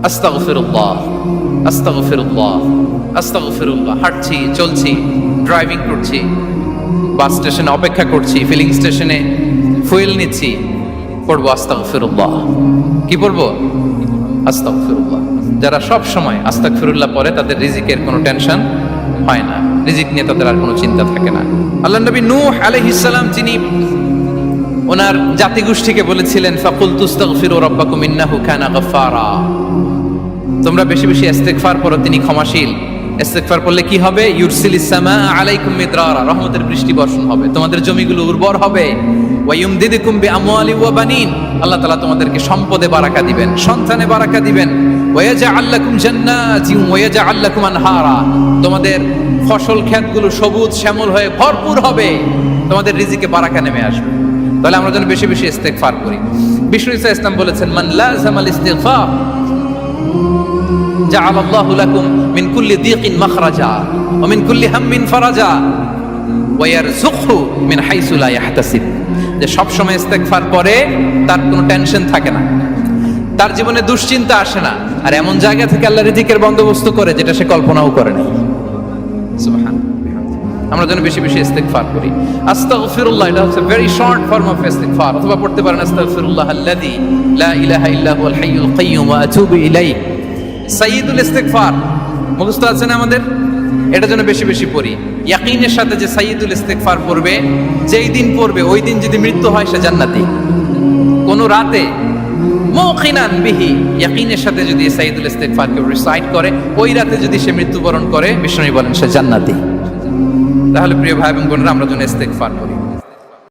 আস্তাগফিরুল্লাহ, আস্তাগফিরুল্লাহ, আস্তাগফিরুল্লাহ। হাঁটছি, চলছি, ড্রাইভিং করছি, বাস স্টেশনে অপেক্ষা করছি, ফিলিং স্টেশনে ফুয়েল নিচ্ছি, পড়বো আস্তাগফিরুল্লাহ। কি পড়বো? আস্তাগফিরুল্লাহ। যারা সব সময় আস্তাগফিরুল্লাহ পড়ে তাদের রিজিকের কোনো টেনশন হয় না, রিজিক নিয়ে তাদের আর কোনো চিন্তা থাকে না। আল্লাহ নবী নূহ আলাইহিস সালাম যিনি ওনার জাতিগোষ্ঠীকে বলেছিলেন, ফাকুলতু আস্তাগফিরু রাব্বাকুম ইন্নাহু কানা গাফফারা, তোমরা বেশি বেশি ইস্তেগফার করো, তিনি ক্ষমাশীল। ইস্তেগফার করলে কি হবে? ইউরসিলিস সামাআ আলাইকুম মিদরারা, রহমতের বৃষ্টি বর্ষণ হবে, তোমাদের জমিগুলো উর্বর হবে। ওয়া ইউমদিদুকুম বিআমওয়ালি ওয়া বানিন, আল্লাহ তাআলা তোমাদেরকে সম্পদে বারাকা দিবেন, সন্তানে বারাকা দিবেন। ওয়া ইয়াজআল লাকুম জান্নাতিন ওয়া ইয়াজআল লাকুম আনহারা, তোমাদের ফসল ক্ষেতগুলো সবুজ শ্যামল হয়ে ভরপুর হবে, তোমাদের রিজিকে বারাকা নেমে আসবে। তাহলে আমরা যেন বেশি বেশি ইস্তেগফার করি। বিষ্ণু ইসা ইসলাম বলেছেন, মান লাযামাল ইস্তিগফার জাআলাল্লাহু লাকুম মিন কুল্লি দীকিন মাখরাজা ওয়া মিন কুল্লি হাম্মিন ফারাজা ওয়া ইয়ারযুকহু মিন হাইসু লা ইয়াহতাসিব। যে সব সময় ইস্তেগফার করে তার কোনো টেনশন থাকে না, তার জীবনে দুশ্চিন্তা আসে না, আর এমন জায়গা থেকে আল্লাহ রিজিকের বন্দোবস্ত করে যেটা সে কল্পনাও করে নাই। সুবহানাল্লাহ। আমরা যেন বেশি বেশি ইস্তেগফার করি। আস্তাগফিরুল্লাহ, এটা হচ্ছে ভেরি শর্ট ফর্ম অফ ইস্তেগফার। অথবা পড়তে পারেন আস্তাগফিরুল্লাহ আল্লাযী লা ইলাহা ইল্লা হুয়াল হাইয়ুল কাইয়্যুম ওয়া আতুবু ইলাইহি। সাইয়্যিদুল ইস্তেগফার মুখস্থ আছে না আমাদের? এটা যেন বেশি বেশি পড়ি। ইয়াকিনের সাথে যে সাইয়্যিদুল ইস্তেগফার পড়বে, যেই দিন পড়বে ওই দিন যদি মৃত্যু হয় সে জান্নাতি। কোন রাতে মুকিনান বিহি, ইয়াকিনের সাথে যদি সাইয়্যিদুল ইস্তেগফার কে রিসাইট করে, ওই রাতে যদি সে মৃত্যুবরণ করে, বিষ্ণু বলেন সে জান্নাতি। তাহলে প্রিয় ভাই এবং বোনেরা, আমরা যেন ইস্তেগফার করি।